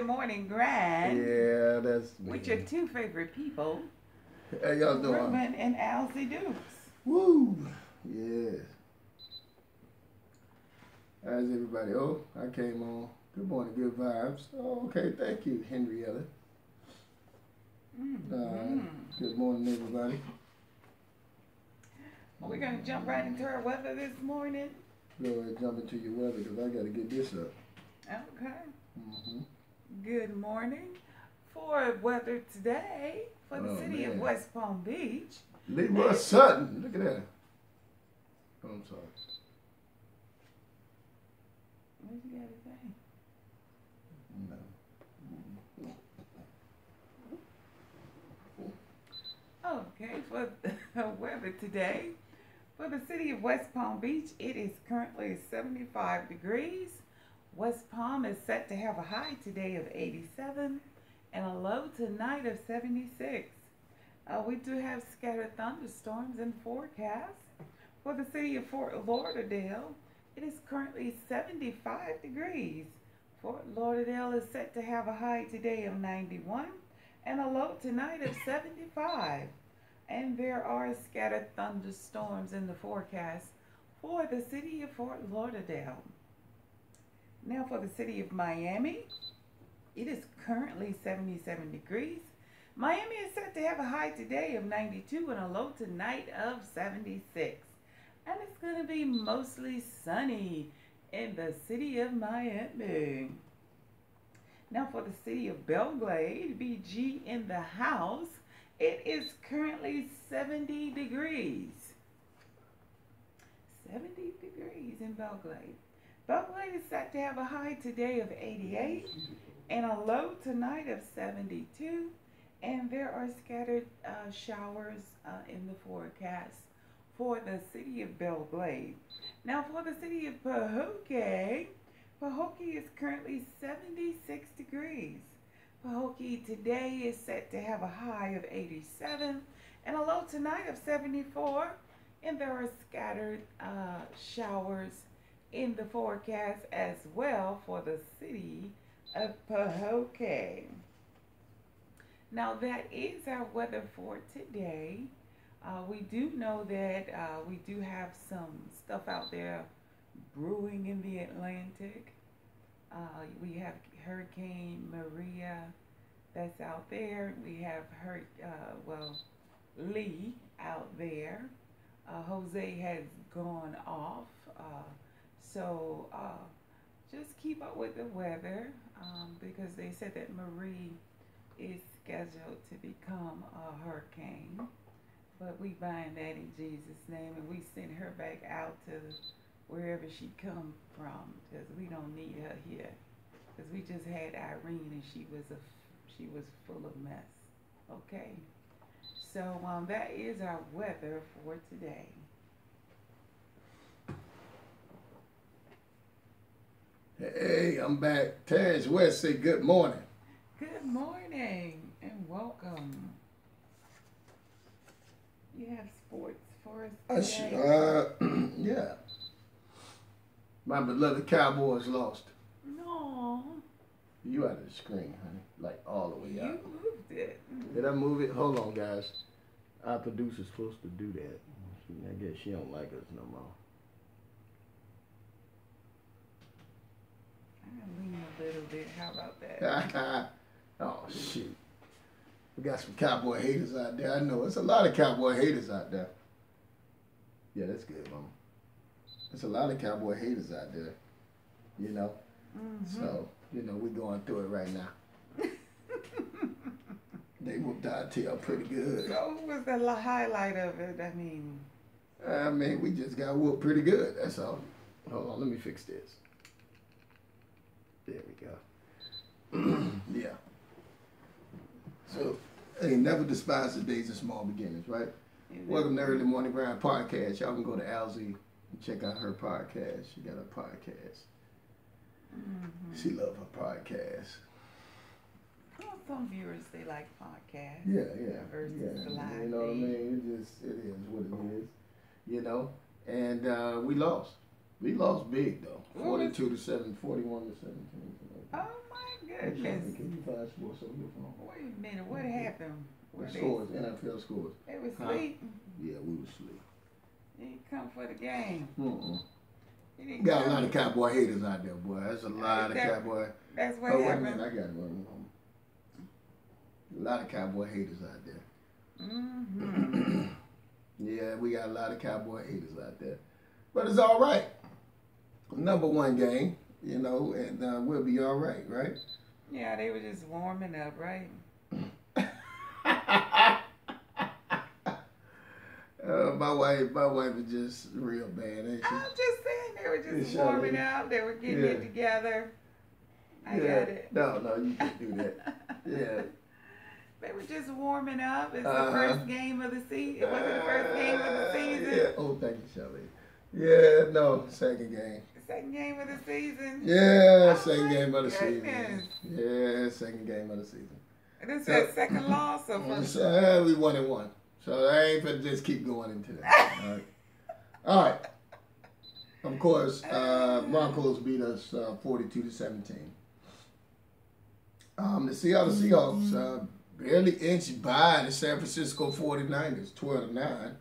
Morning Grind Yeah, that's with your me. two favorite people, How y'all doing? Reuben and Alcy Dukes. Woo! Yes. How's everybody? Oh, I came on. Good morning, good vibes. Oh, okay, thank you, Henrietta. Uh, Mm-hmm. good morning, everybody. We're going to jump right into our weather this morning. Go ahead, jump into your weather because I got to get this up. Okay. Mm-hmm. Good morning. For weather today, for the Oh, city of man. West Palm Beach. Leroy Sutton. Look at that. Oh, I'm sorry. What you got to say? No. Okay, for the weather today, for the city of West Palm Beach, it is currently 75 degrees. West Palm is set to have a high today of 87 and a low tonight of 76. We do have scattered thunderstorms in forecast. For the city of Fort Lauderdale, it is currently 75 degrees. Fort Lauderdale is set to have a high today of 91 and a low tonight of 75. And there are scattered thunderstorms in the forecast for the city of Fort Lauderdale. Now for the city of Miami, it is currently 77 degrees. Miami is set to have a high today of 92 and a low tonight of 76. And it's going to be mostly sunny in the city of Miami. Now for the city of Belgrade, BG in the house, it is currently 70 degrees. 70 degrees in Belgrade. Belgrade is set to have a high today of 88 and a low tonight of 72. And there are scattered showers in the forecast for the city of Belgrade. Now for the city of Pahokee, Pahokee is currently 76 degrees. Pahokee today is set to have a high of 87 and a low tonight of 74. And there are scattered showers in the forecast as well for the city of Pahokee. Now that is our weather for today. We do know that we do have some stuff out there brewing in the Atlantic. We have Hurricane Maria that's out there. We have Lee out there. Jose has gone off. So just keep up with the weather because they said that Marie is scheduled to become a hurricane. But we bind that in Jesus' name and we send her back out to wherever she come from because we don't need her here. Because we just had Irene and she was full of mess. Okay, so that is our weather for today. Hey, I'm back. Terrence West say good morning. Good morning and welcome. You have sports for us today? Yeah. My beloved Cowboys lost. No, You out of the screen, honey. Like all the way you out. moved it. Did I move it? Hold on, guys. Our producer's supposed to do that. I guess she don't like us no more. I'm gonna lean a little bit. How about that? Oh, shoot. We got some cowboy haters out there. I know. It's a lot of cowboy haters out there. Yeah, that's good, Mama. There's a lot of cowboy haters out there. You know? Mm-hmm. So, we're going through it right now. They whooped our tail pretty good. So what was the highlight of it? I mean, we just got whooped pretty good. That's all. Hold on, let me fix this. There we go. Yeah. So, hey, never despise the days of small beginnings, right? Welcome to Early Morning Grind Podcast. Y'all can go to Alzy and check out her podcast. She got a podcast. Mm-hmm. She love her podcast. Well, some viewers they like podcasts. Yeah. Versus the live You know what I feed. mean? It is what it is. And we lost. We lost big though. What was- 42 to 7, 41 to 17. Oh my Hey, goodness. can you find sports on your phone? Wait a minute, what happened? The Were scores, NFL scores. They was Huh? asleep. Yeah, we was asleep. He didn't come for the game. He didn't Got a come. lot of Cowboy haters out there, boy. That's a lot of Cowboy. That's what Oh, wait a happened. minute, I got one. A lot of Cowboy haters out there. Mm-hmm. Yeah, we got a lot of Cowboy haters out there. But it's all right. Number one game, you know, and we'll be all right, right? Yeah, they were just warming up, right? My wife is just real bad, ain't she? I'm just saying they were just Yeah, warming up. They were getting it together. I got it. No, you can't do that. Yeah. They were just warming up. It's the Uh-huh. first game of the season. It wasn't the first game of the season. Yeah. Oh, thank you, Shelly. Yeah, no, second game. Second game of the season. Yeah, Oh second my game of the goodness. season. Yeah, second game of the season. This is that second loss or first? So, we 1-1. So I ain't gonna just keep going into that. All right. All right. Of course, Broncos beat us 42 to 17. The Seattle Seahawks barely inched by the San Francisco 49ers, 12 to 9.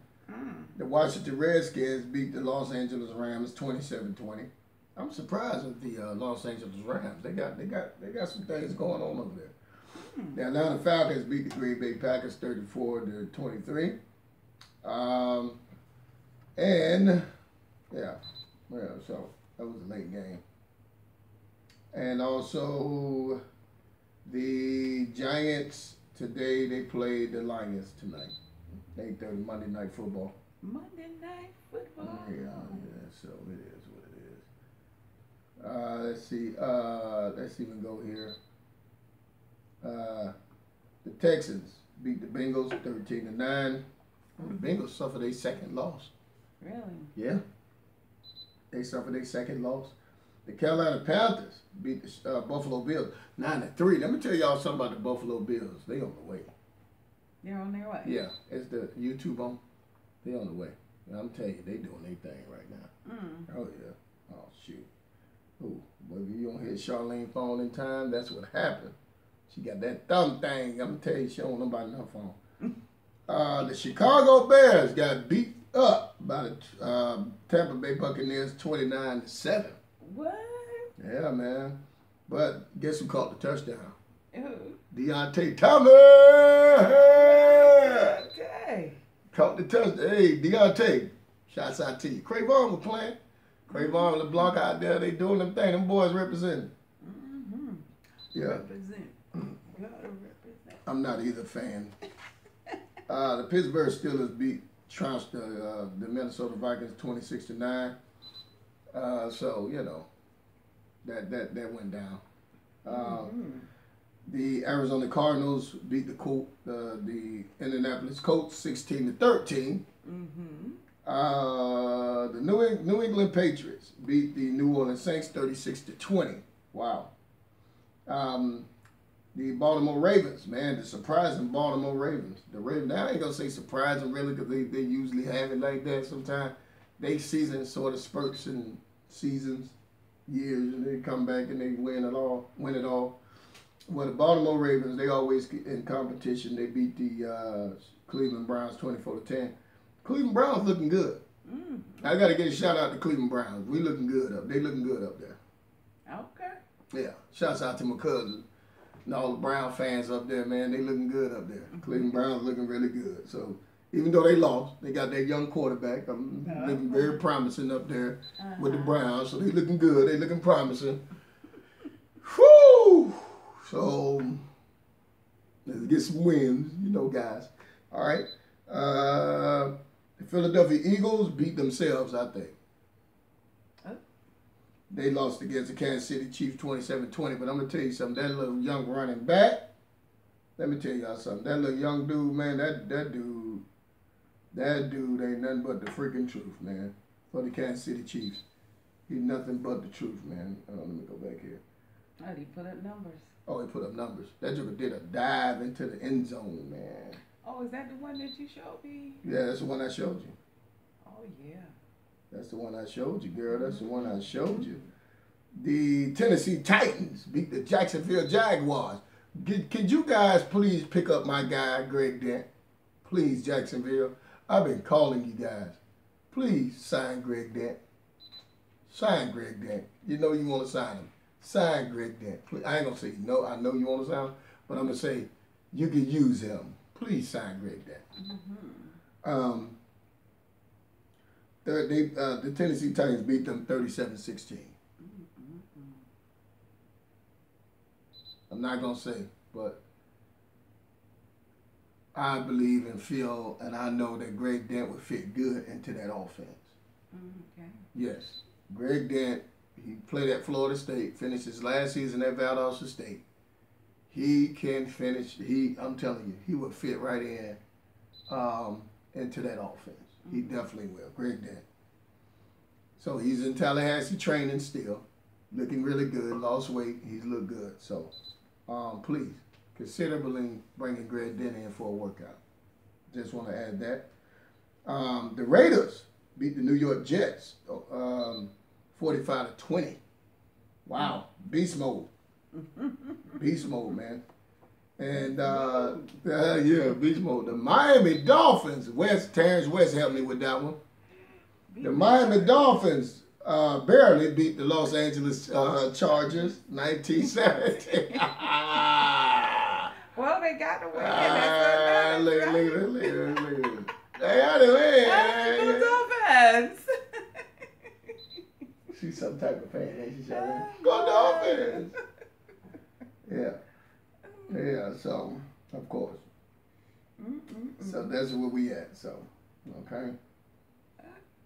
The Washington Redskins beat the Los Angeles Rams 27-20. I'm surprised with the Los Angeles Rams. They got some things going on over there. The Atlanta Falcons beat the Green Bay Packers 34 to 23. And yeah, so that was a late game. And also the Giants today, they played the Lions tonight. 8:30 Monday Night Football. Monday Night Football. Yeah, so it is what it is. Let's see. Let's even go here. The Texans beat the Bengals 13 to 9. The Bengals suffered a second loss. Really? Yeah. They suffered a second loss. The Carolina Panthers beat the Buffalo Bills 9 to 3. Let me tell y'all something about the Buffalo Bills. They on the way. They're on their way. Yeah, it's the YouTube on. They on the way. And I'm telling you, they doing their thing right now. Oh yeah. Oh shoot. Ooh, but if you don't hit Charlene phone in time, that's what happened. She got that thumb thing. I'm gonna tell you, she don't know about no phone. The Chicago Bears got beat up by the Tampa Bay Buccaneers 29 to 7. What? Yeah, man. But guess who caught the touchdown? Who? Deontay Thomas. Okay. Caught the touchdown. Hey, Deontay. Shouts out to you. Crayvon was playing. Crayvon and LeBlanc out there. They doing them thing. Them boys representing. Yeah. Represent. Gotta represent. I'm not either fan. The Pittsburgh Steelers beat trounced the Minnesota Vikings 26 to 9. So you know that went down. The Arizona Cardinals beat the Indianapolis Colts 16 to 13. The New England Patriots beat the New Orleans Saints 36 to 20. Wow. The Baltimore Ravens, man, the surprising Baltimore Ravens. The Ravens, now I ain't gonna say surprising really, because they usually have it like that sometimes. They season sort of spurts and seasons, years, and they come back and they win it all. Well, the Baltimore Ravens, they always get in competition. They beat the Cleveland Browns 24 to 10. Cleveland Browns looking good. I got to get a shout out to Cleveland Browns. We looking good up. They looking good up there. Okay. Yeah. Shouts out to my cousin and all the Brown fans up there, man. They looking good up there. Cleveland Browns looking really good. So even though they lost, they got that young quarterback. Looking very promising up there with the Browns. So they looking good. They looking promising. Whoo! So let's get some wins, you know, guys. All right. The Philadelphia Eagles beat themselves, I think. They lost against the Kansas City Chiefs 27-20. But I'm going to tell you something. That little young running back, let me tell y'all something. That little young dude, man, that dude ain't nothing but the freaking truth, man. For the Kansas City Chiefs. He's nothing but the truth, man. Let me go back here. Oh, he put up numbers. Oh, he put up numbers. That joker did a dive into the end zone, man. Oh, is that the one that you showed me? Yeah, that's the one I showed you. Oh, yeah. That's the one I showed you, girl. That's the one I showed you. The Tennessee Titans beat the Jacksonville Jaguars. Could you guys please pick up my guy, Greg Dent? Please, Jacksonville. I've been calling you guys. Please sign Greg Dent. Sign Greg Dent. You know you want to sign him. Sign Greg Dent. Please. I ain't going to say no. I know you want to sign him, but I'm going to say you can use him. Please sign Greg Dent. The Tennessee Titans beat them 37-16. I'm not going to say, but I believe and feel, and I know that Greg Dent would fit good into that offense. Okay. Yes. Greg Dent, he played at Florida State, finished his last season at Valdosta State. He can finish, I'm telling you, he would fit right in into that offense. He definitely will. Greg Dent. So he's in Tallahassee training still, looking really good, lost weight, he's looked good. So please, consider bringing Greg Dent in for a workout. Just want to add that. The Raiders beat the New York Jets 45-20. Wow. Beast mode. Beast mode, man. And, yeah, beast mode. The Miami Dolphins, Terrence West helped me with that one. The Miami Dolphins barely beat the Los Angeles Chargers 19-17. Well, they got the win. That's look at it. They got the win. Go Dolphins. She's some type of fan, ain't she, Charlie? Go Dolphins. Yeah. Yeah, so, of course. So that's where we at, so, okay?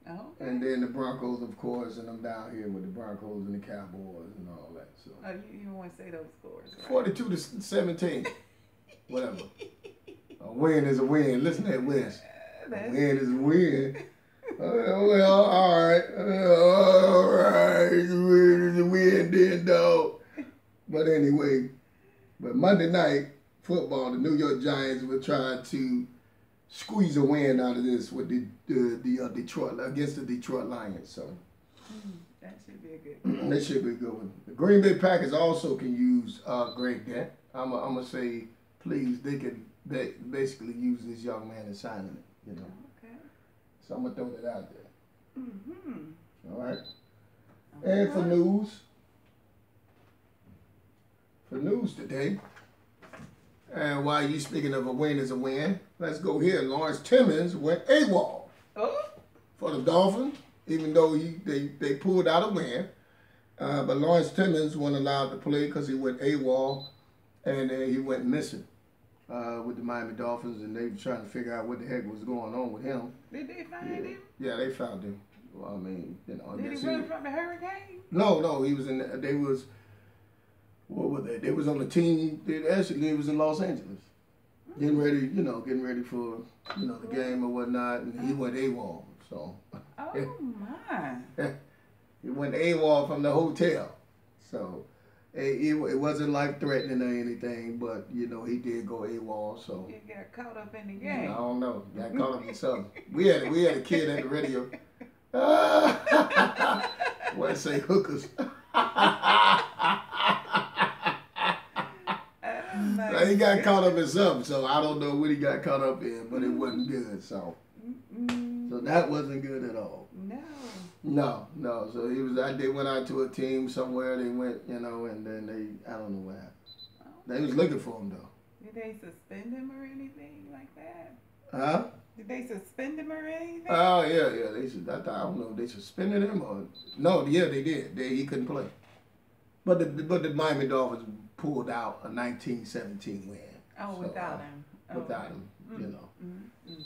Okay. And then the Broncos, of course, and I'm down here with the Broncos and the Cowboys and all that, so. Oh, you want to say those scores, right? 42-17. Whatever. A win is a win. Listen to that West. A win is a win. Well, all right. All right. A win is a win then, dog. But anyway, but Monday night football, the New York Giants were trying to squeeze a win out of this with the Detroit, against the Detroit Lions. So that should be a good one. That should be a good one. The Green Bay Packers also can use Greg Dent. I'm going to say, please, they can basically use this young man and signing it, you know. Okay. So I'm going to throw that out there. All right. Okay. And for news today, and while you speaking of a win is a win, let's go here. Lawrence Timmons went AWOL for the Dolphins, even though they pulled out a win. But Lawrence Timmons wasn't allowed to play because he went AWOL, and he went missing with the Miami Dolphins, and they were trying to figure out what the heck was going on with him. Did they find him? Yeah, they found him. Well, I mean, you know. Did he run from the hurricane? No, he was in. They was. What were they? They was on the team. They was in Los Angeles, getting ready for the game or whatnot, and he went AWOL. So. Oh my. He went AWOL from the hotel, so it wasn't life threatening or anything, but he did go AWOL. So. You got caught up in the game. I don't know. Got caught up in something. We had a kid at the radio. What say hookers? He got caught up in something, so I don't know what he got caught up in, but it wasn't good. So that wasn't good at all. No. So they went out to a team somewhere. They went, and then I don't know what happened. They was looking for him though. Did they suspend him or anything like that? Huh? Did they suspend him or anything? Oh yeah. I don't know if they suspended him or no. Yeah, they did. He couldn't play. But the Miami Dolphins pulled out a 19-17 win. Oh, so, without him. Without him,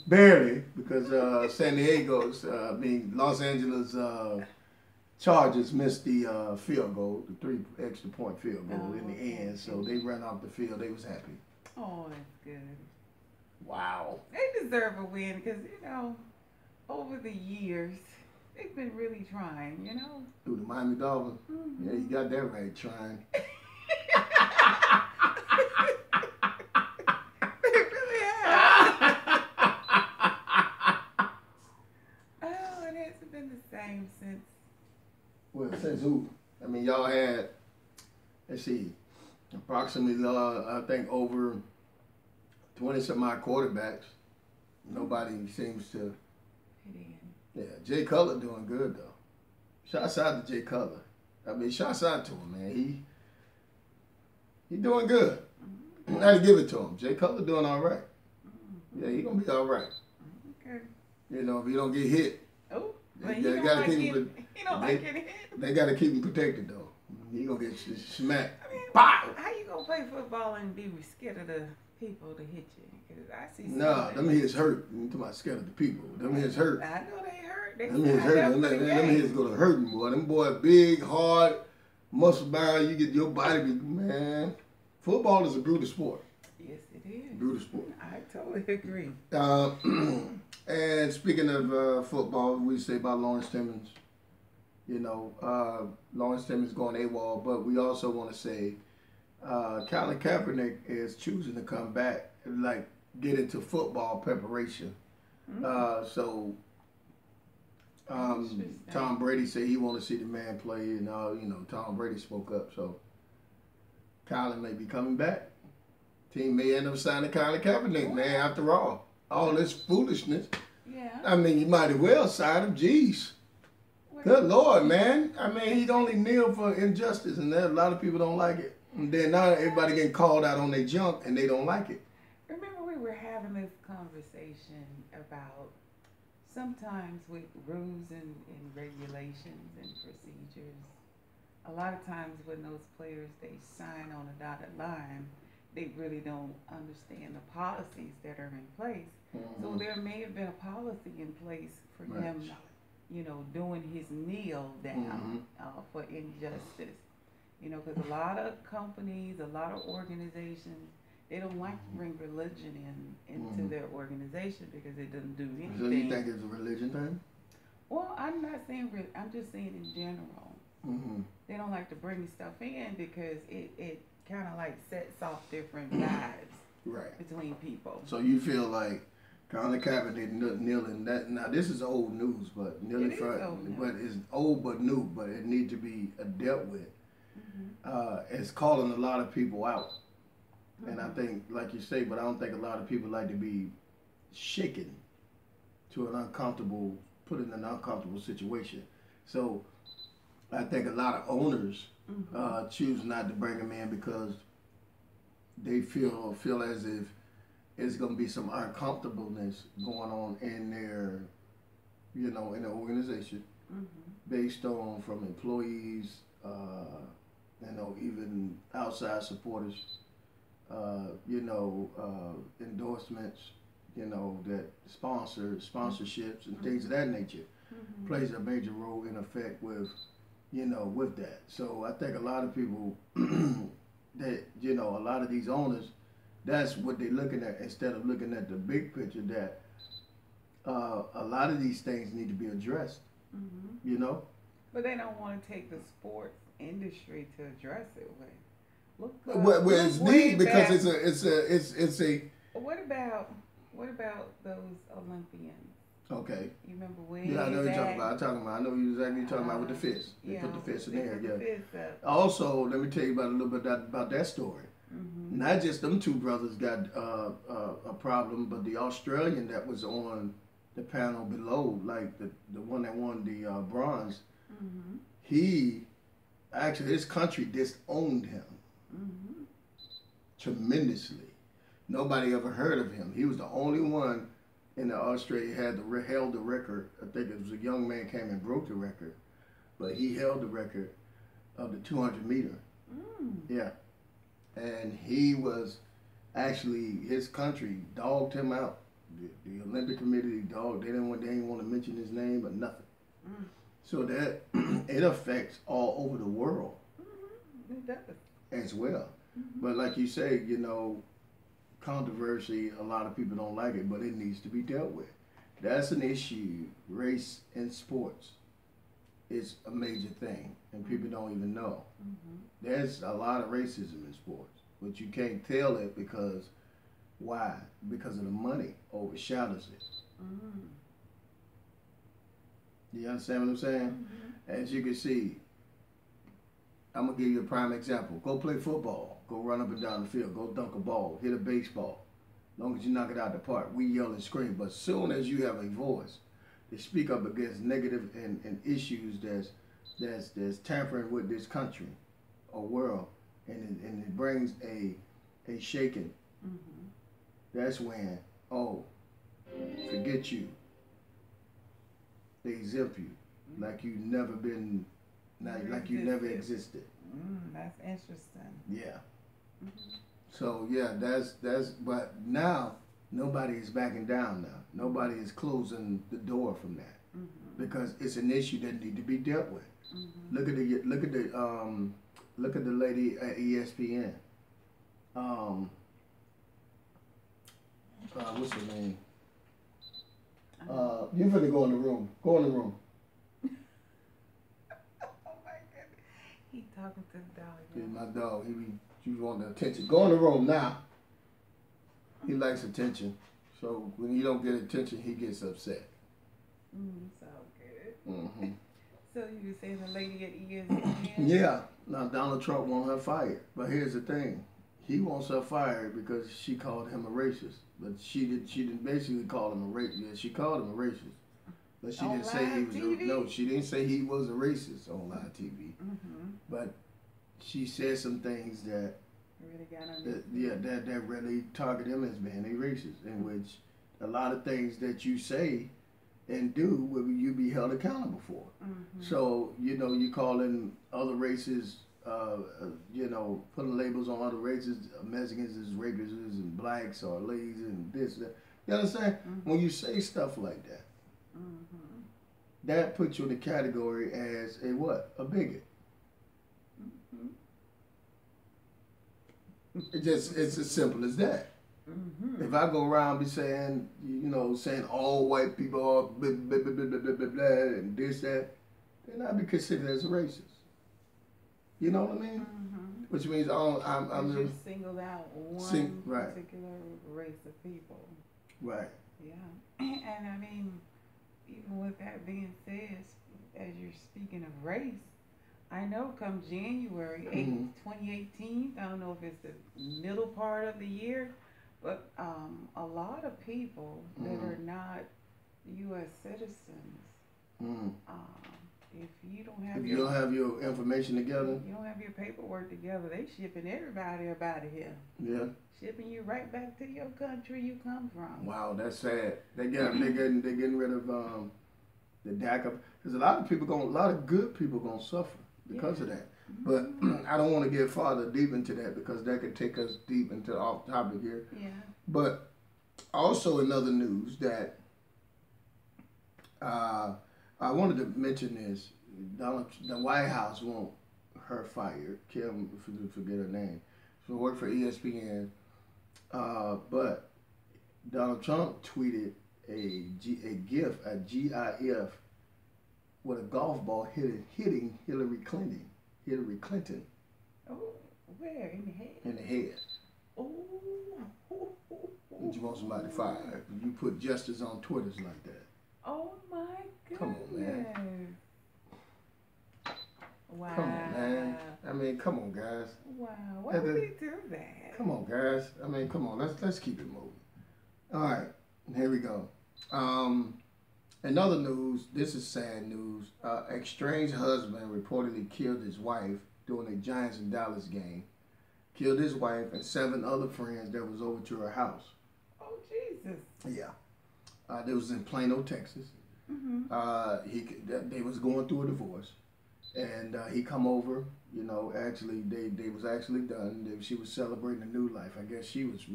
barely, because Los Angeles Chargers missed the field goal, the 3 extra point field goal in the end. So they ran off the field. They was happy. Oh, that's good. Wow. They deserve a win because, over the years, they've been really trying, Through the Miami Dolphins? Yeah, you got that right, trying. They really have. Oh, it hasn't been the same approximately, I think, over 20-some odd quarterbacks. Nobody seems to. Yeah, Jay Cutler doing good though. Shouts out to Jay Cutler. I mean, shouts out to him, man. He doing good. I gotta give it to him. Jay Cutler doing all right. Yeah, he gonna be all right. Okay. You know, if he don't get hit. Oh, They he don't gotta like keep getting, him. he don't like getting hit. They gotta keep him protected though. He gonna get smacked. I mean, Pow! how you gonna play football and be scared of the people to hit you? Because I see. Nah, them hits hurt. You talking about scared of the people? Them hits hurt. I know they hurt. Them hits hurt. Them hits go to hurting, boy. Them boy big, hard, muscle bound. You get your body, man. Football is a brutal sport. Yes, it is. Brutal sport. I totally agree. And speaking of football, we say about Lawrence Timmons. You know, Lawrence Timmons going AWOL, but we also want to say Colin Kaepernick is choosing to come back and like get into football preparation. So Tom Brady said he want to see the man play, and you know, Tom Brady spoke up. So Colin may be coming back. Team may end up signing Colin Kaepernick, man. After all this foolishness. Yeah. I mean, you might as well sign him. Jeez. Good Lord, man. I mean, he only kneel for injustice, and a lot of people don't like it. And then now everybody getting called out on their junk, and they don't like it. Remember we were having this conversation about sometimes with rules and regulations and procedures, a lot of times when those players, they sign on a dotted line, they really don't understand the policies that are in place. So there may have been a policy in place for him, you know, doing his kneel down for injustice. You know, because a lot of companies, a lot of organizations, they don't like to bring religion into their organization because it doesn't do anything. So you think it's a religion thing? Well, I'm not saying, I'm just saying in general. They don't like to bring stuff in because it kind of like sets off different vibes between people. So you feel like Colin Kaepernick kneeling, that now this is old news, but kneeling but it's old but new, but it needs to be dealt with. It's calling a lot of people out, and I think, like you say, but I don't think a lot of people like to be shaken to an uncomfortable, put in an uncomfortable situation. So I think a lot of owners choose not to bring him in because they feel as if it's going to be some uncomfortableness going on in their, you know, in the organization, based on from employees, you know, even outside supporters, you know, endorsements, you know, that sponsorships and things of that nature plays a major role in effect with, you know, with that. So I think a lot of people that, you know, a lot of these owners, that's what they're looking at instead of looking at the big picture that a lot of these things need to be addressed, you know? But they don't want to take the sports industry to address it with. Look, well, it's neat because it's a. What about those Olympians? Okay. You remember way Yeah, I know you're back? I know exactly you're talking about with the fist. They Yeah, put the fist in they there. put the fist up. Also, let me tell you about a little bit about that story. Not just them two brothers got a problem, but the Australian that was on the panel below, like the one that won the bronze, he actually, his country disowned him tremendously. Nobody ever heard of him. He was the only one in Australia held the record. I think it was a young man came and broke the record, but he held the record of the 200 meter. Yeah. And he was actually, his country dogged him out. The Olympic Committee dogged. They didn't want to mention his name or nothing. So that it affects all over the world. It does. As well. But like you say, you know, controversy, a lot of people don't like it, but it needs to be dealt with. That's an issue. Race in sports is a major thing, and people don't even know. There's a lot of racism in sports, but you can't tell it because, why? Because of the money overshadows it. You understand what I'm saying? As you can see, I'm gonna give you a prime example. Go play football. Go run up and down the field. Go dunk a ball. Hit a baseball. As long as you knock it out the park, we yell and scream. But soon as you have a voice to speak up against negative and issues that's tampering with this country or world, and it brings a shaking. Mm-hmm. That's when, oh, forget you. They exempt you like you never been, like you never existed. That's interesting. Yeah. Mm-hmm. So yeah, that's. But now nobody is backing down. Now nobody is closing the door from that because it's an issue that need to be dealt with. Look at the lady at ESPN. What's her name? You finna go in the room. Go in the room. Oh my goodness. He talking to the dog. Yeah, my dog. He want the attention. Go in the room now. He likes attention. So when you don't get attention, he gets upset. So good. Mm-hmm. So you were saying the lady at ESPN? Yeah. Now Donald Trump wants her fired. But here's the thing. He wants her fired because she called him a racist. But she didn't basically call him a racist. Yeah, she called him a racist. But she didn't say he was no, she didn't say he was a racist on live TV. But she said some things that really got that really target him as being a racist, in which a lot of things that you say and do will you be held accountable for. So, you calling other races, putting labels on other races, Mexicans as rapists and blacks or ladies and this, that. You understand? When you say stuff like that, that puts you in the category as a what? A bigot. It's as simple as that. If I go around be saying, saying all white people are blah, blah, blah, blah, blah, blah, blah, and this, that, then I'd be considered as a racist. You know what I mean? Which means I'm you singled out one particular race of people. Right. Yeah. And I mean, even with that being said, as you're speaking of race, I know come January 8th, 2018, I don't know if it's the middle part of the year, but a lot of people that are not U.S. citizens, if you don't have your information together, you don't have your paperwork together, they shipping everybody up out of here. Yeah. Shipping you right back to your country you come from. Wow, that's sad. They're getting rid of the DACA, because a lot of good people gonna suffer because of that. But I don't want to get farther deep into that because that could take us deep into off topic here. Yeah. But also in other news that I wanted to mention is the White House want her fired. Kim, forget her name. She worked for ESPN. But Donald Trump tweeted a GIF with a golf ball hitting Hillary Clinton. Oh, where? In the head? In the head. Oh. And you want somebody fired. You put justice on Twitters like that. Oh my goodness. Come on, man. Wow. Come on, man. I mean, come on, guys. Wow. Why would he do that? Come on, guys. I mean, come on. Let's keep it moving. All right. Here we go. In other news, this is sad news. Estranged husband reportedly killed his wife during a Giants and Dallas game. Killed his wife and 7 other friends that was over to her house. Oh, Jesus. Yeah. That was in Plano, Texas. They was going through a divorce. And he come over, actually, they was actually done. She was celebrating a new life. I guess she was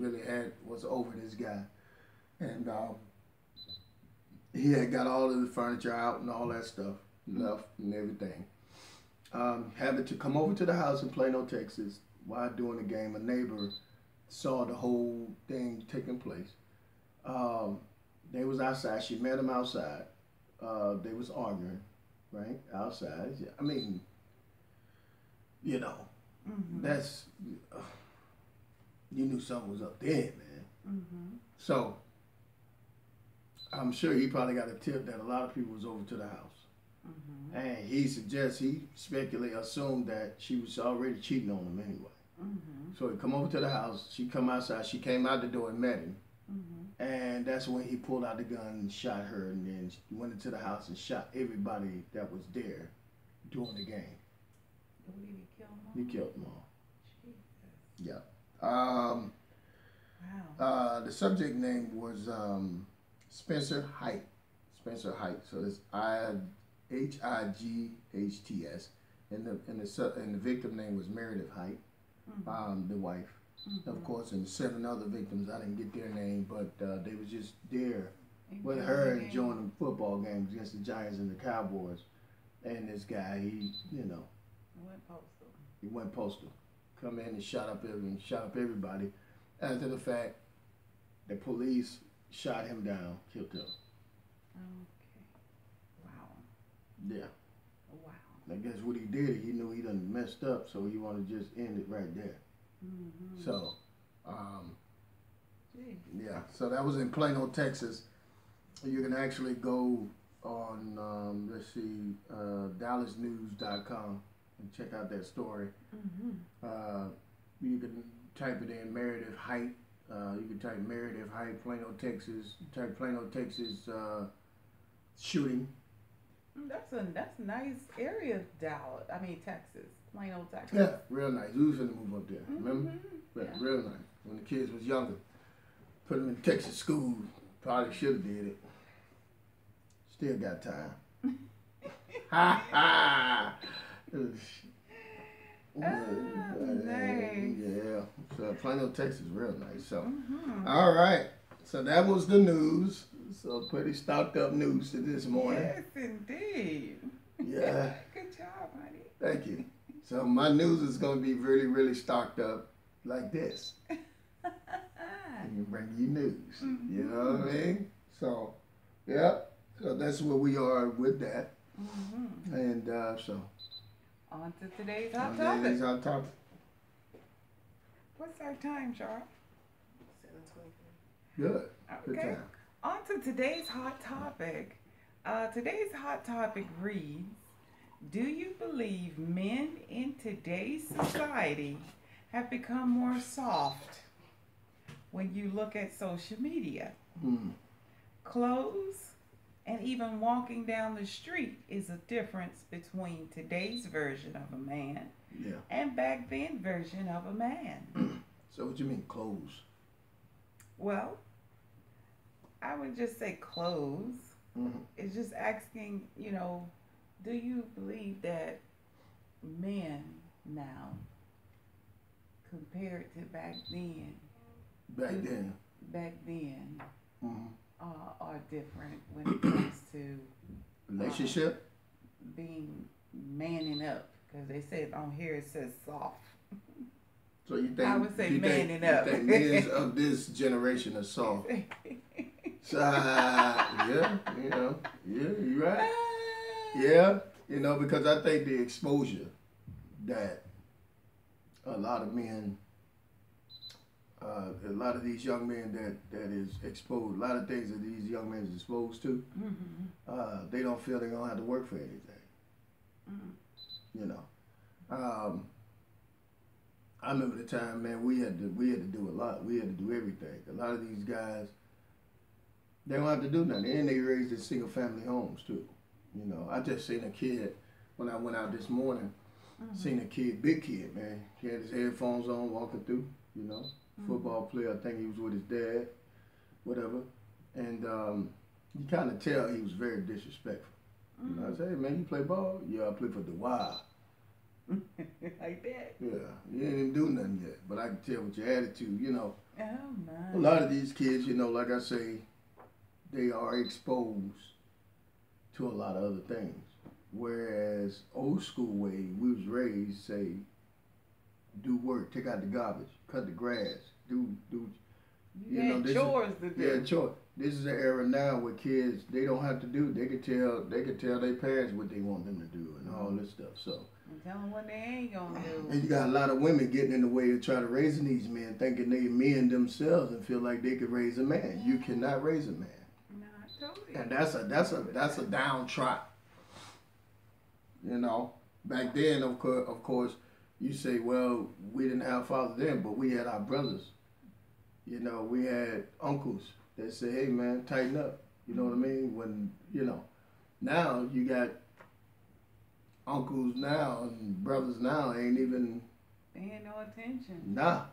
was over this guy. And he had got all of the furniture out and all that stuff, left and everything. Having to come over to the house in Plano, Texas, while doing the game, a neighbor saw the whole thing taking place. They was outside. She met him outside. They was arguing, right, outside. I mean, that's, you knew something was up there, man. So, I'm sure he probably got a tip that a lot of people was over to the house. Mm-hmm. And he assumed that she was already cheating on him anyway. Mm-hmm. So he come over to the house. She come outside. She came out the door and met him. Mm-hmm. And that's when he pulled out the gun and shot her, and then went into the house and shot everybody that was there during the game. Did he kill them all? He killed them all. Jesus. Yeah. Wow. The subject name was Spencer Height. Spencer Height. So it's Highghts, and the victim name was Meredith Height, Mm-hmm. the wife. Mm-hmm. Of course, and the 7 other victims, I didn't get their name, but they was just there with Enjoying her the game. enjoying the football games against the Giants and the Cowboys. And this guy, he Went postal. he went postal, come in and shot up everybody. After the fact, the police shot him down, killed him. Okay. Wow. Yeah. Wow. I guess what he did, he knew he done messed up, so he wanted to just end it right there. Mm-hmm. So, Gee. yeah. So that was in Plano, Texas. You can actually go on, DallasNews.com and check out that story. Mm-hmm. You can type it in Meredith Height. You can type Meredith Height, Plano, Texas. Type Plano, Texas shooting. That's a nice area, Dallas. I mean Texas, Plano, Texas. Yeah, real nice. We was finna move up there. Remember? Mm-hmm. Yeah, Yeah. real nice. When the kids was younger, put them in Texas school. Probably should have did it. Still got time. Ha ha. Nice. Yeah. So Plano, Texas, real nice. So, Mm-hmm. all right. So that was the news. So pretty stocked up news to this morning. Yes, indeed. Yeah. Good job, honey. Thank you. So my news is going to be really, really stocked up like this. And you bring you news. You know what I mean? So, yeah. So that's where we are with that. Mm-hmm. And so. On to today's hot Today's topic. hot topic. What's our time, Charles? 7:23. Good. Good Okay. time. On to today's hot topic. Today's hot topic reads, do you believe men in today's society have become more soft when you look at social media? Clothes and even walking down the street is a difference between today's version of a man Yeah. and back then version of a man. So what you mean clothes? Well, I would just say clothes. Mm-hmm. It's just asking, do you believe that men now, compared to back then, Back then. Mm-hmm. Are different when it comes to Relationship? being manning up? Because they said on here it says soft. So you think I would say you manning think, up. You think men of this generation are soft? So, yeah, yeah, you're right. Yeah, because I think the exposure that a lot of men, a lot of these young men that is exposed, a lot of things that these young men is exposed to, they don't feel they're gonna have to work for anything. I remember the time, man, we had to do a lot. We had to do everything. A lot of these guys, they don't have to do nothing, and they raised in single family homes too. I just seen a kid when I went out this morning. Seen a kid, big kid, man. He had his headphones on, walking through. Football player. I think he was with his dad, whatever. And you kind of tell he was very disrespectful. I said, hey, man, you play ball? Yeah, I play for the Wild. Like that. Yeah, you ain't even do nothing yet, but I can tell with your attitude, Oh my. A lot of these kids, like I say, they are exposed to a lot of other things. Whereas old school way, we was raised, say, do work, take out the garbage, cut the grass, do. You had chores to do. Yeah, chores. This is the era now where kids, they don't have to do. They could tell their parents what they want them to do and all this stuff. So. And tell them what they ain't gonna do. And you got a lot of women getting in the way of trying to raising these men, thinking they men themselves and feel like they could raise a man. You cannot raise a man. No, I told you. And that's a downtrodden. You know, back then, of course, you say, well, we didn't have fathers then, but we had our brothers. You know, we had uncles that say, hey, man, tighten up. You know what I mean? When, you know, now you got uncles now and brothers now ain't even paying no attention. Nah.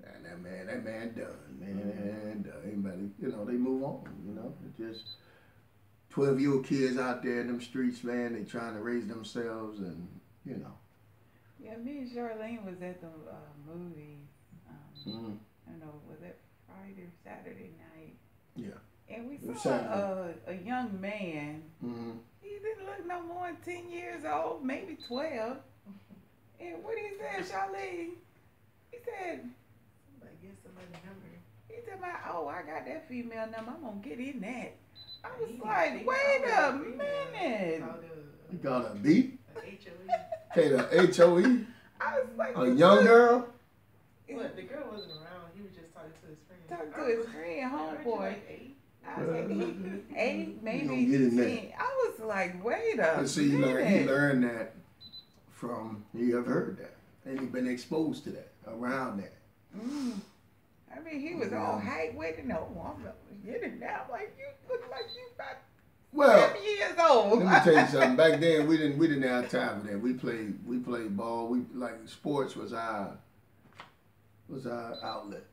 And that man done, man. Anybody, you know, they move on, you know. It's just 12-year-old kids out there in them streets, man, they trying to raise themselves and, you know. Yeah, me and Charlene was at the movie, I don't know, was it Friday or Saturday night? Yeah. And we saw a young man. He didn't look no more than 10 years old, maybe 12. And what he said, Charlene? He said, I guess somebody's number. He said, oh, I got that female number. I'm going to get in that. I was like, wait a minute. You got a B? H-O-E. Okay, the H-O-E? I was like, a young girl? What, the girl wasn't around. He was just talking to his friend. Talking to his friend, homeboy. Like 8. I was like, 8, maybe get in 10. there. I was like, wait a minute. See, he learned that from, he have heard that. And he been exposed to that, around that. I mean, he was all hype with it. No, I'm not getting now. I'm like, you look like you about 7 years old. Let me tell you something. Back then, we didn't have time for that. We played ball. We like sports was our outlet.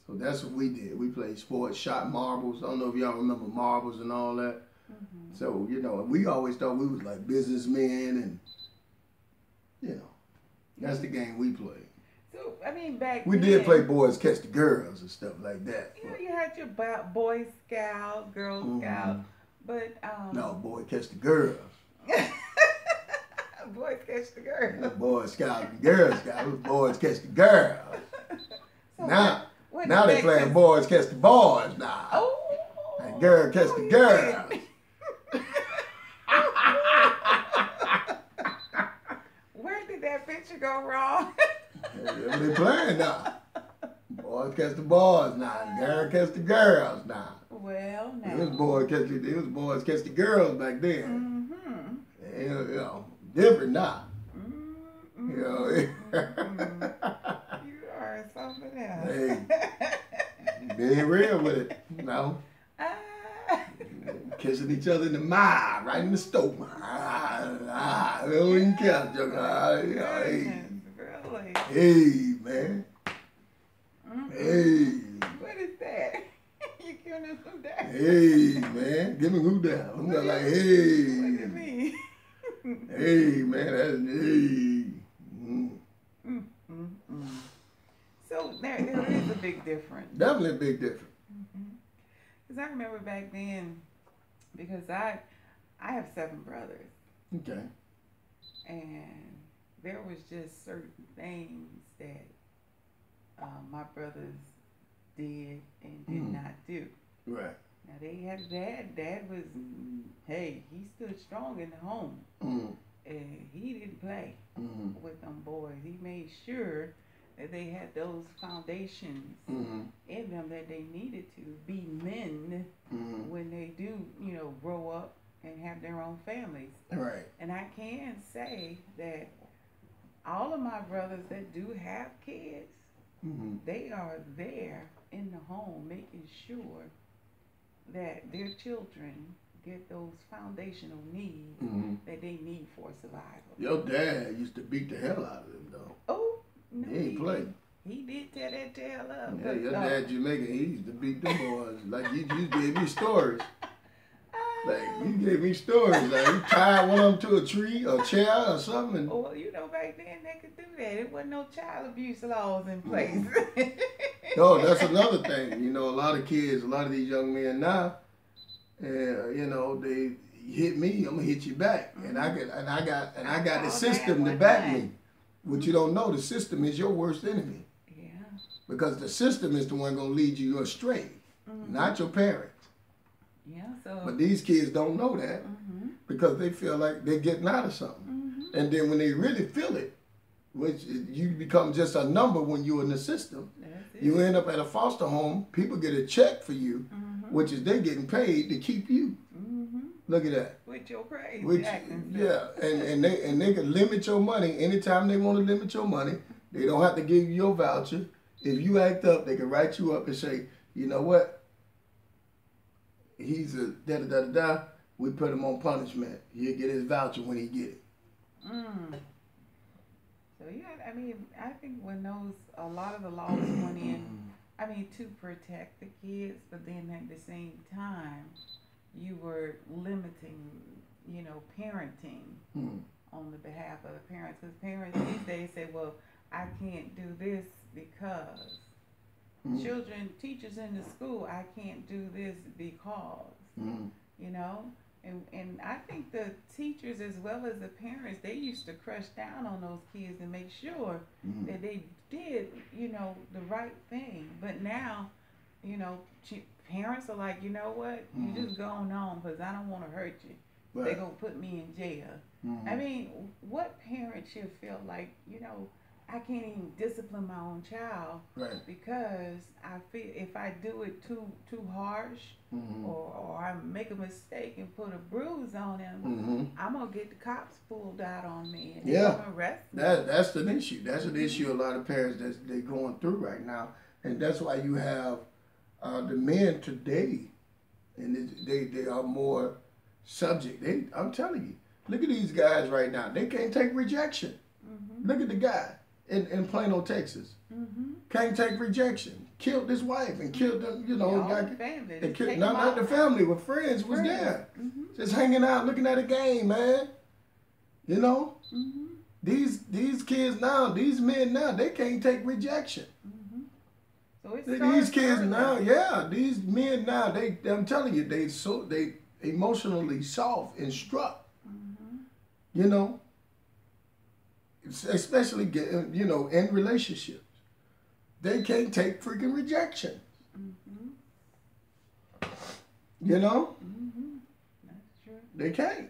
So that's what we did. We played sports, shot marbles. I don't know if y'all remember marbles and all that. So you know, we always thought we was like businessmen, and you know, that's the game we played. So I mean, back we then, did play boys catch the girls and stuff like that. You know, you had your Boy Scout, Girl Scout, but no, boy catch the girls. Boys catch the girls. Boy Scout and Girl Scout. It was boys catch the girls. So now they playing boys catch the boys now. Oh, and girl catch the girls. Where did that picture go wrong? They playing now. Boys catch the boys now, and girl catch the girls now. Well, now it was boys catch the girls back then. You know, different now. You know. You are something else. Hey, being real with it, you know. Kissing each other in the mouth, right in the stove. They don't even care. Hey, man. Hey. What is that? You giving us some down? Hey, man. Give me who down. I'm not like, hey. What do you mean? Hey, man. That's, So there is a big difference. Definitely a big difference. Because I remember back then, because I have 7 brothers. Okay. And there was just certain things that my brothers did and did not do. Right. Now they had a dad. Dad was, hey, he stood strong in the home. And he didn't play with them boys. He made sure that they had those foundations in them that they needed to be men when they do, you know, grow up and have their own families. Right. And I can say that all of my brothers that do have kids, they are there in the home making sure that their children get those foundational needs that they need for survival. Your dad used to beat the hell out of them, though. Oh, no, He ain't play. He did tear that tail up. Yeah, your dad Jamaican, he used to beat them boys. Like, you gave me stories. Like, you gave me stories. Like, you tied one of them to a tree or chair or something. Well, you know, back then they could do that. There wasn't no child abuse laws in place. No, that's another thing. You know, a lot of kids, a lot of these young men now, you know, they hit me, I'm gonna hit you back, and I got the system to back me. What you don't know, the system is your worst enemy. Yeah. Because the system is the one gonna lead you astray, not your parents. Yeah. So. But these kids don't know that because they feel like they're getting out of something, and then when they really feel it, which you become just a number when you're in the system. You end up at a foster home. People get a check for you, which is they're getting paid to keep you. Look at that. Well, with your crazy Which, acting. yeah, and they can limit your money anytime they want to limit your money. They don't have to give you your voucher. If you act up, they can write you up and say, you know what? He's a da da da da da. We put him on punishment. He'll get his voucher when he get it. Mm. So yeah, I mean, I think when a lot of the laws went in, I mean, to protect the kids, but then at the same time, you were limiting, parenting on the behalf of the parents. Because parents these days say, well, I can't do this because teachers in the school, I can't do this because, and I think the teachers as well as the parents, they used to crush down on those kids and make sure that they did, the right thing. But now, parents are like, you know what, you just going on because I don't want to hurt you. Right. They're going to put me in jail. I mean, what parent should feel like, I can't even discipline my own child because I feel if I do it too harsh or I make a mistake and put a bruise on him, I'm gonna get the cops pulled out on me and they're gonna arrest me. That's an issue. That's an issue a lot of parents they're going through right now, and that's why you have the men today, and they are more subject. I'm telling you, look at these guys right now. They can't take rejection. Look at the guy in Plano, Texas. Can't take rejection. Killed his wife and killed them, the family. And killed, not the family, but friends was there. Just hanging out, looking at a game, man. These kids now, these men now, they can't take rejection. So these kids now, these men now, I'm telling you, they emotionally soft and struck. Especially in relationships, they can't take freaking rejection. That's true. They can't.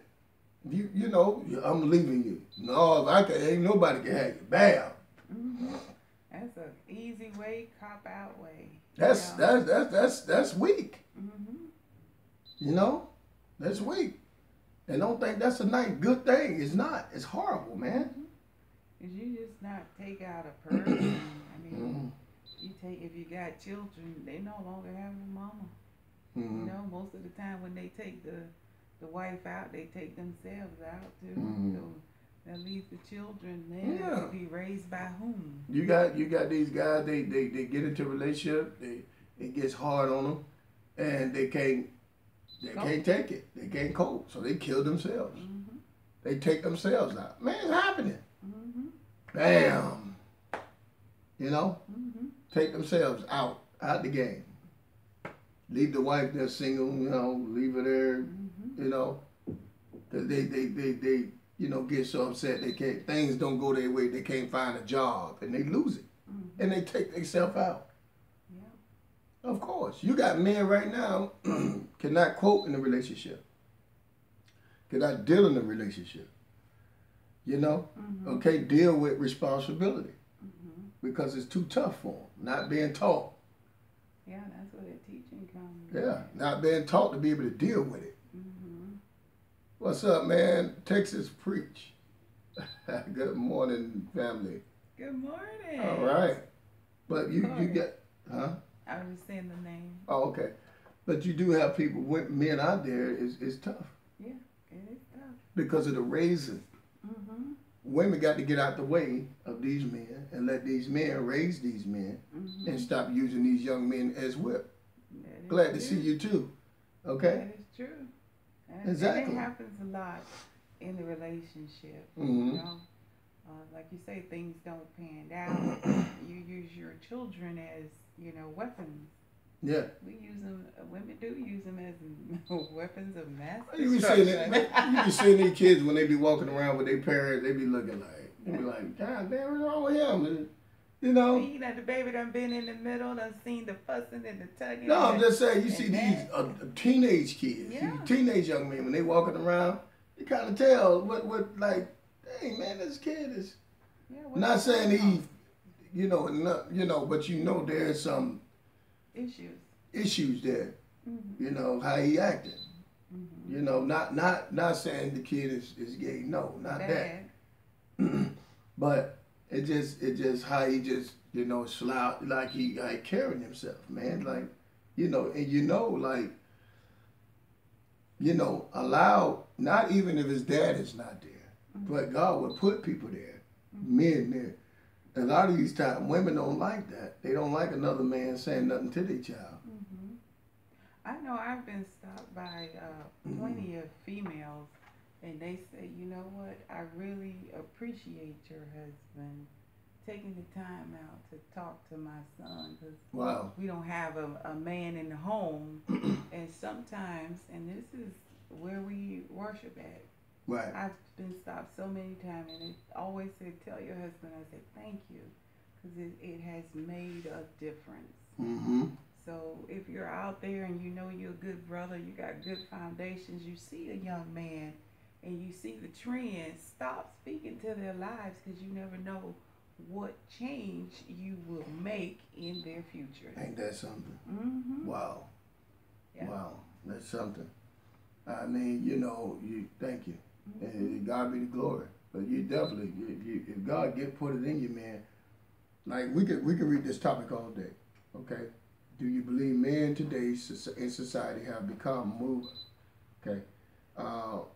I'm leaving you. No, ain't nobody can have you. Bam. That's an easy way, cop out way. That's weak. That's weak. And don't think that's a nice good thing. It's not. It's horrible, man. Cause you just not take out a person. I mean, if you got children, they no longer have a mama. Most of the time when they take the wife out, they take themselves out too. So that leaves the children then to be raised by whom? You got these guys. They get into a relationship. It gets hard on them, and they can't take it. They can't cope, so they kill themselves. They take themselves out. Man, it's happening. Bam. Take themselves out the game. Leave the wife there single, leave her there, cause they get so upset they can't, things don't go their way, they can't find a job and they lose it. And they take themselves out. Yeah. Of course. You got men right now cannot quote in a relationship. Cannot deal in a relationship. Okay, deal with responsibility because it's too tough for them, not being taught. Yeah, that's where the teaching comes. Yeah, not being taught to be able to deal with it. What's up, man? Texas Preach. Good morning, family. Good morning. All right. But you get, huh? I was just saying the name. Oh, okay. But you do have people, men out there, it's tough. Yeah, it is tough. Because of the raising. Women got to get out the way of these men and let these men raise these men and stop using these young men as whip. Glad to see you too. Okay? That is true. Exactly. And it happens a lot in the relationship. Like you say, things don't pan out. You use your children as, weapons. Yeah. We use them, women do use them as weapons of mass You be seeing these kids when they be walking around with their parents, they be looking like, God damn, what's wrong with him? The baby done been in the middle, done seen the fussing and the tugging. No, I'm just saying, you see these teenage kids, these teenage young men, when they walking around, you kind of tell what like, hey man, this kid is, not saying he, but there's some issues there. How he acting. You know, not saying the kid is gay. No, not Bad. that. But it just how he just slouch like he like carrying himself, man. Like and like allow not even if his dad is not there, but God will put people there, men there. A lot of these times, women don't like that. They don't like another man saying nothing to their child. I know I've been stopped by plenty of females, and they say, you know what, I really appreciate your husband taking the time out to talk to my son because Wow. we don't have a man in the home. And sometimes, and this is where we worship at, Right. I've been stopped so many times, and it always said, tell your husband, I said, thank you, because it has made a difference. Mm-hmm. So if you're out there and you know you're a good brother, you got good foundations, you see a young man and you see the trend, stop speaking to their lives because you never know what change you will make in their future. Ain't that something? Mm-hmm. Wow. Yeah. Wow. That's something. I mean, you thank you. And God be the glory. But you definitely, if God put it in you, man, like we could read this topic all day, okay? Do you believe men today in society have become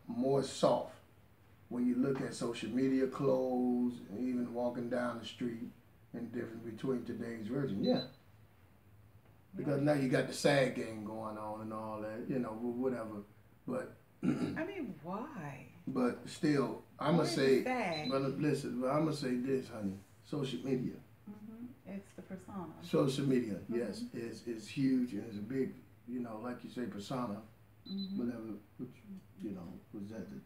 more soft when you look at social media, clothes, and even walking down the street, and difference between today's version? Yeah. Because now you got the SAG game going on and all that, whatever. But I mean, why? But still, I'm What gonna is say. SAG? But listen, I'm gonna say this, honey. Social media. It's the persona. Social media, yes, is huge and it's a big, like you say, persona. Whatever, which, was that the.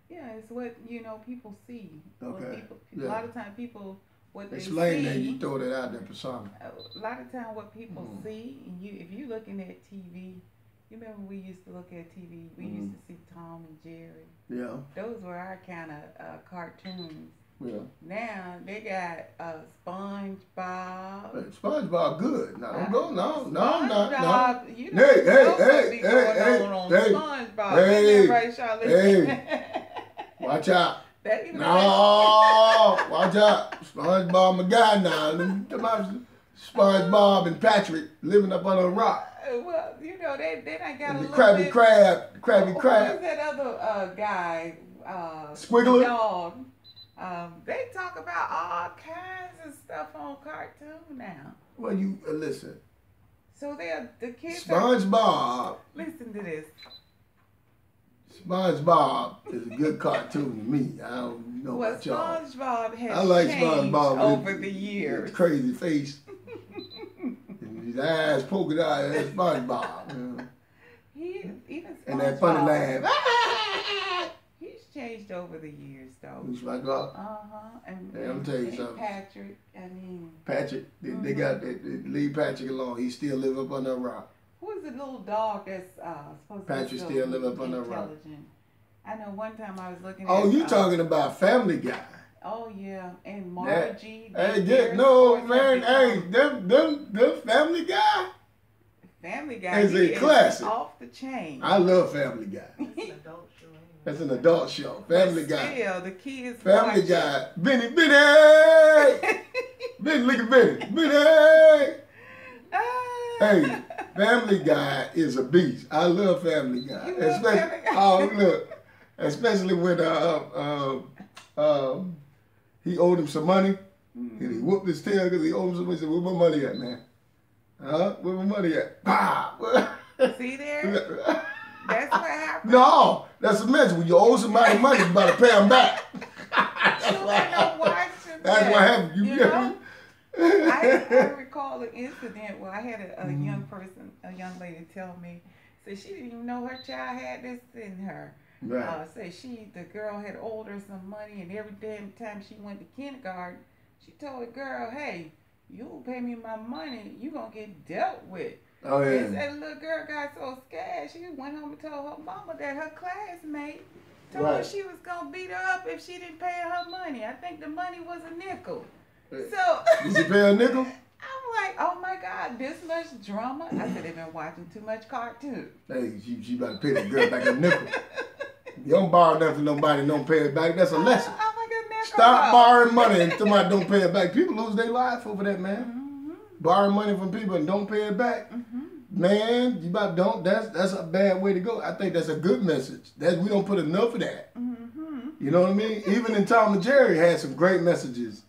Yeah, it's what people see. Okay. A lot of times people what Explain they that. see. You throw that out there, persona. A lot of time what people see, and if you looking at TV, you remember we used to look at TV. We used to see Tom and Jerry. Yeah. Those were our kind of cartoons. Yeah. Now they got SpongeBob. Hey, SpongeBob good. Now don't go. No. SpongeBob, you Hey, know what be going on SpongeBob. Hey, Charlie. hey. Watch out. That even No, watch out. SpongeBob my guy now. Come on, SpongeBob and Patrick living up under a rock. Well, they done got And a the little Krabby bit. Krab. Who's that other guy? Squiggler? The dog. They talk about all kinds of stuff on cartoon now. Well, you listen. So the kids. SpongeBob. Listen to this. SpongeBob is a good cartoon to me. I don't know about y'all. SpongeBob has I like changed SpongeBob over the years. His crazy face. And his eyes poking out. That's SpongeBob. Even SpongeBob. And that funny laugh. He's changed over the years, though. Who's SpongeBob? And Hey, I'm tell you something. Patrick, I mean. Patrick, they got they leave Patrick alone. He still live up under a rock. Who is the little dog that's supposed Patrick to be so still live up under a rock. intelligent? I know one time I was looking at. Oh, you talking about Family Guy? Oh yeah, and Margie. Hey, no man. Hey, them Family Guy. Family Guy is a classic. Off the chain. I love Family Guy. It's an adult show anyway. That's an adult show. Family but Guy. Still, the kids. Family watch Guy. it. Benny. Benny, look at Benny. Benny. Hey, Family Guy is a beast. I love Family Guy. You love Family Guy? Oh, look. Especially when he owed him some money. And he whooped his tail because he owed him some money. He said, where my money at, man? Where my money at? Bah! See there? That's what happened. No, that's a mess. When you owe somebody money, you better pay them back. That's what happened. You know? I recall an incident where I had a young lady tell me, said she didn't even know her child had this in her. Right. Said the girl had owed her some money, and every damn time she went to kindergarten, she told the girl, hey, you don't pay me my money, you gonna get dealt with. Oh, yeah. And the little girl got so scared, she went home and told her mama that her classmate told her she was gonna beat her up if she didn't pay her money. I think the money was a nickel. So did she pay a nickel? I'm like, oh my God, this much drama. I said, they've been watching too much cartoon. Hey, she better pay that girl back a nickel. You don't borrow nothing from nobody and don't pay it back. That's a lesson. I'm like a nickel. Stop borrowing money and somebody don't pay it back. People lose their life over that, man. Mm-hmm. Borrowing money from people and don't pay it back. Mm-hmm. Man, you about don't. That's a bad way to go. I think that's a good message. That we don't put enough of that. Mm-hmm. You know what I mean? Even in Tom and Jerry had some great messages.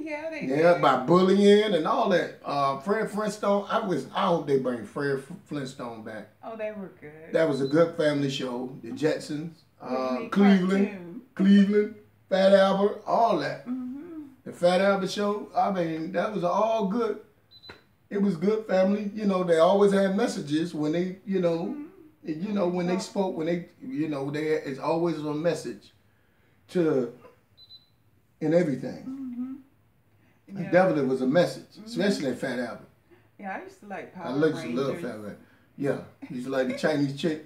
Yeah, they Yeah, did. by bullying and all that. Fred Flintstone. I hope they bring Fred Flintstone back. Oh, they were good. That was a good family show. The Jetsons, Really Cleveland, cartoon. Fat Albert, all that. Mm-hmm. The Fat Albert show. I mean, that was all good. It was good family. You know, they always had messages when they, when they spoke, it's always a message in everything. Mm-hmm. And Yeah. definitely was a message, especially in Fat Albert. Yeah, I used to like Power I used to Rangers. love Fat Albert. Yeah, used to like the Chinese chick.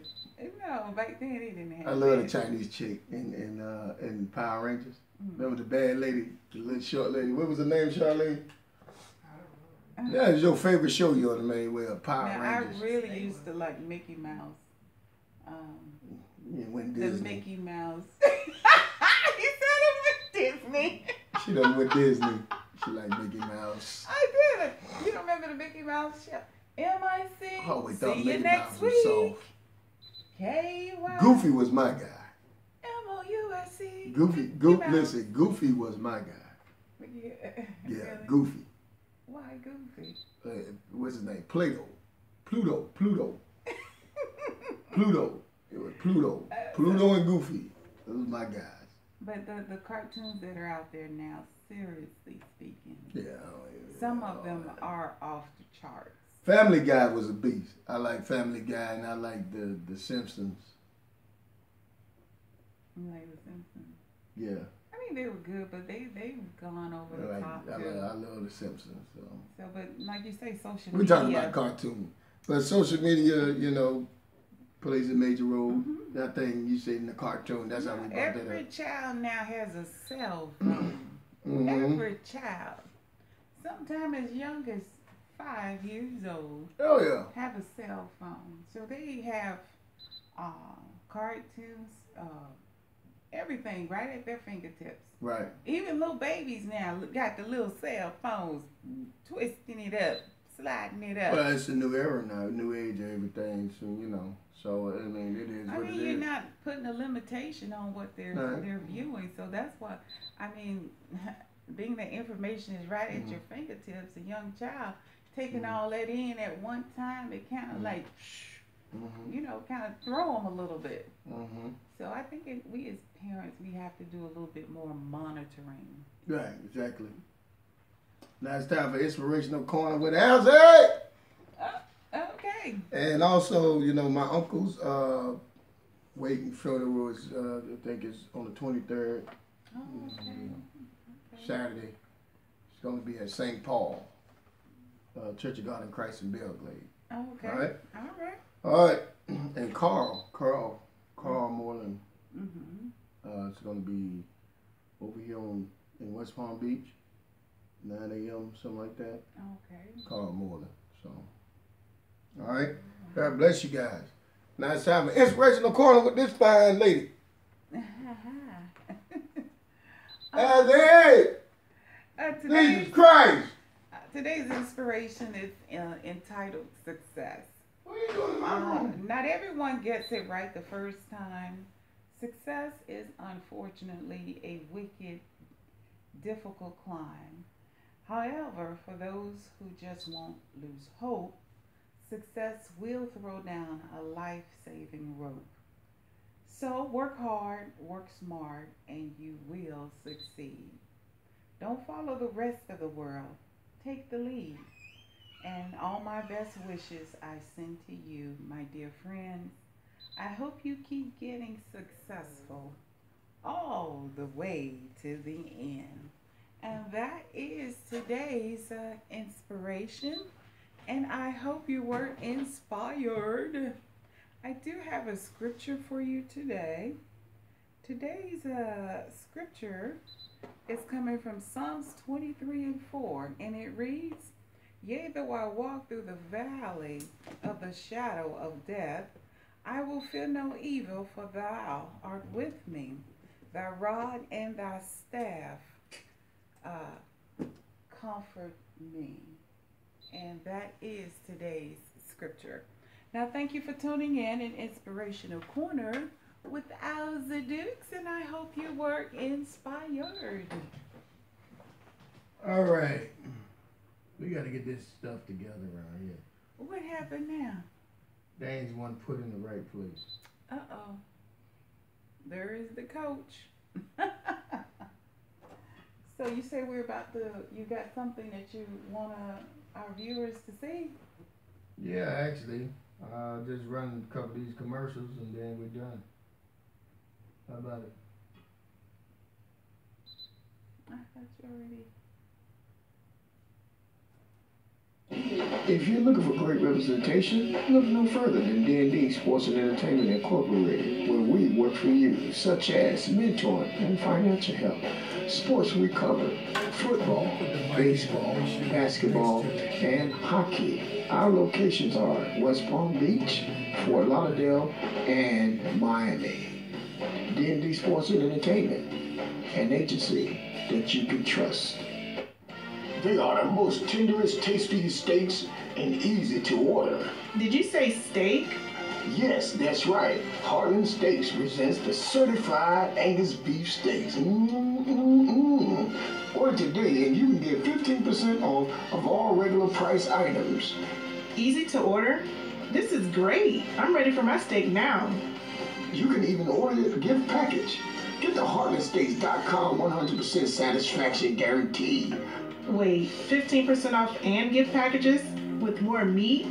No, back then they didn't have I love the that. Chinese chick in Power Rangers. Mm. Remember the bad lady, the little short lady. What was her name, Charlene? I don't know. That was your favorite show you on the main way, Power Now, Rangers. I really used to like Mickey Mouse. Yeah, went The Disney. Mickey Mouse. He said it with Disney. She done went Disney. She like Mickey Mouse. I did it. You don't remember the Mickey Mouse show? M.I.C. I always See thought you Mickey next Mouse week. was soft. K-Y. Goofy was my guy. M-O-U-S-E. Goofy, Mouse. listen, Goofy was my guy. Yeah, Yeah, really? Goofy. Why Goofy? What's his name? Pluto. It was Pluto. Pluto and Goofy. Those was my guys. But the cartoons that are out there now, seriously speaking, Yeah. some of them are off the charts. Family Guy was a beast. I like Family Guy and I like the Simpsons. You like The Simpsons? Yeah. I mean, they were good, but they've gone over the top I too. love the Simpsons. So. So, but like you say, social We're media. talking about cartoon. But social media, plays a major role. Mhm. That thing you say in the cartoon, that's how we brought that Every up. child now has a cell phone. Mm-hmm. Every child, sometime as young as 5 years old, Oh, yeah. have a cell phone. So they have cartoons, everything right at their fingertips. Right. Even little babies now got the little cell phones, twisting it up, sliding it up. Well, it's a new era now, new age of everything. So, I mean, it is I what mean, it you're is. not putting a limitation on what they're viewing, so that's why. I mean, being that information is right at your fingertips, a young child taking all that in at one time, it kind of like, kind of throw them a little bit. Mm-hmm. So I think we as parents, we have to do a little bit more monitoring. Right, exactly. Now it's time for Inspirational Corner with Elsie! Okay. And also, my uncle's waiting funeral is, I think it's on the 23rd, Oh, okay. Saturday. It's going to be at St. Paul, Church of God in Christ in Belgrade. Okay. All right? All right. All right. And Carl Moreland, Mm-hmm. it's going to be over here in West Palm Beach, 9 a.m., something like that. Okay. Carl Moreland. So, all right. God bless you guys. Now it's time for Inspirational Corner with this fine lady. Elsie! Jesus Christ! Today's inspiration is entitled Success. What are you doing in my room? Not everyone gets it right the first time. Success is unfortunately a wicked, difficult climb. However, for those who just won't lose hope, success will throw down a life-saving rope. So work hard, work smart, and you will succeed. Don't follow the rest of the world. Take the lead. And all my best wishes I send to you, my dear friends. I hope you keep getting successful all the way to the end. And that is today's inspiration. And I hope you were inspired. I do have a scripture for you today. Today's scripture is coming from Psalms 23:4, and it reads, Yea, though I walk through the valley of the shadow of death, I will fear no evil, for thou art with me. Thy rod and thy staff comfort me. And that is today's scripture. Now, thank you for tuning in Inspirational Corner with Alza Dukes, and I hope you were inspired. All right. We got to get this stuff together around here. What happened now? Dane's one put in the right place. Uh-oh. There is the coach. So you say you got something that you want our viewers to see? Yeah, actually. Just run a couple of these commercials and then we're done. How about it? I thought you already... If you're looking for great representation, look no further than D&D Sports and Entertainment Incorporated, where we work for you, such as mentoring and financial help, sports recovery, football, baseball, basketball, and hockey. Our locations are West Palm Beach, Fort Lauderdale, and Miami. D&D Sports and Entertainment, an agency that you can trust. They are the most tenderest, tastiest steaks and easy to order. Did you say steak? Yes, that's right. Heartland Steaks presents the certified Angus beef steaks. Order today and you can get 15% off of all regular price items. Easy to order? This is great. I'm ready for my steak now. You can even order the gift package. Get the HeartlandSteaks.com 100% satisfaction guarantee. Wait, 15% off and gift packages with more meat,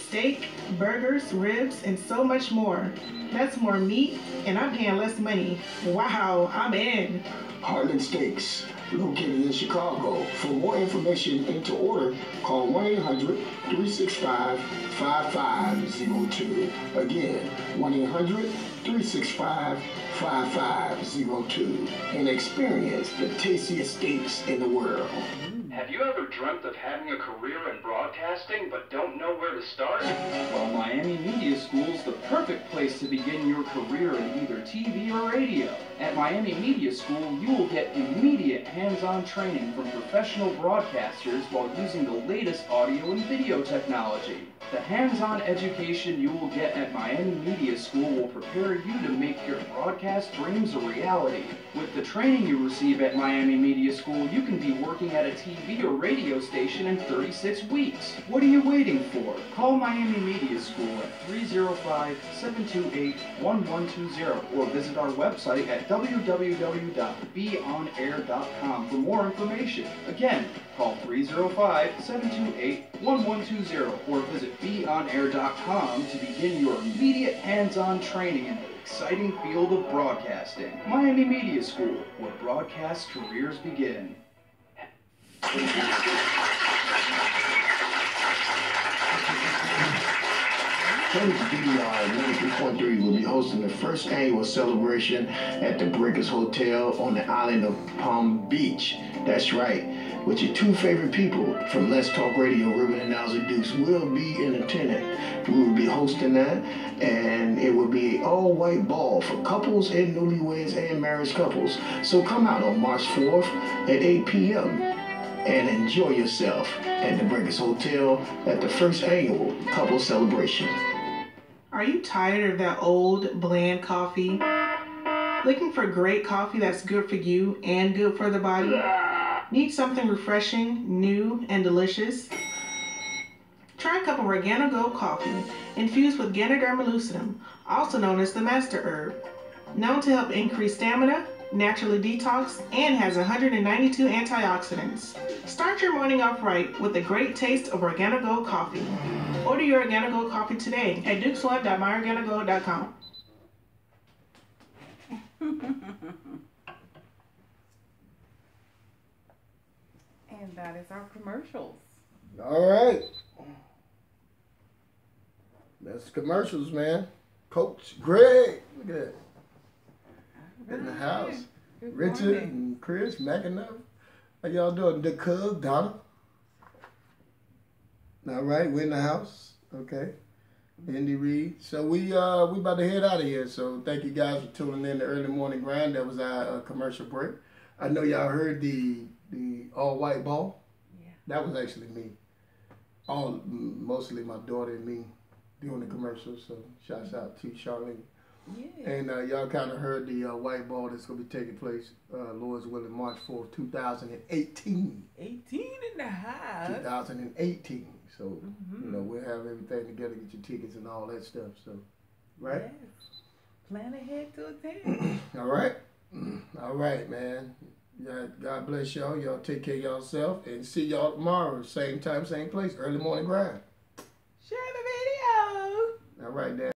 steak, burgers, ribs, and so much more. That's more meat, and I'm paying less money. Wow, I'm in. Heartland Steaks, located in Chicago. For more information and to order, call 1-800-365-5502. Again, 1-800-365-5502. And experience the tastiest steaks in the world. Have you ever dreamt of having a career in broadcasting but don't know where to start? Well, Miami Media School is the perfect place to begin your career in either TV or radio. At Miami Media School, you will get immediate hands-on training from professional broadcasters while using the latest audio and video technology. The hands-on education you will get at Miami Media School will prepare you to make your broadcast dreams a reality. With the training you receive at Miami Media School, you can be working at a TV or radio station in 36 weeks. What are you waiting for? Call Miami Media School at 305-728-1120 or visit our website at www.beonair.com for more information. Again, call 305-728-1120 or visit beonair.com to begin your immediate hands-on training in the exciting field of broadcasting. Miami Media School, where broadcast careers begin. Coach DDR 93.3 will be hosting the first annual celebration at the Breakers Hotel on the island of Palm Beach. That's right, with your two favorite people from Let's Talk Radio, Reuben and Alza Dukes, will be in attendance. We will be hosting that, and it will be an all-white ball for couples and newlyweds and married couples. So come out on March 4th at 8 p.m. and enjoy yourself at the Breakers Hotel at the first annual couple celebration. Are you tired of that old, bland coffee? Looking for great coffee that's good for you and good for the body? Need something refreshing, new, and delicious? Try a cup of Organigo coffee infused with Ganoderma lucidum, also known as the master herb. Known to help increase stamina, naturally detox, and has 192 antioxidants. Start your morning off right with the great taste of Organigo coffee. Order your Organigo coffee today at dukesone.myorganigo.com. And that is our commercials. All right. That's commercials, man. Coach Greg, look at that. In the house. Good Richard morning. and Chris, McAnuff. How y'all doing? The Cub, Donna. All right, we're in the house. Okay. Indy Reed. So we about to head out of here. So thank you guys for tuning in to Early Morning Grind. That was our commercial break. I know y'all heard the all white ball. Yeah. That was actually me. Mostly my daughter and me doing the commercial. So shouts out to Charlene. Yeah. And y'all kind of heard the white ball that's going to be taking place, Lord's willing, March 4th, 2018. 18 in the house. 2018. So, you know, we'll have everything together, get your tickets and all that stuff. So, right? Yes. Plan ahead to attend. All right? All right, man. Yeah, God bless y'all. Y'all take care of yourself and see y'all tomorrow. Same time, same place. Early morning grind. Share the video. All right, Dan.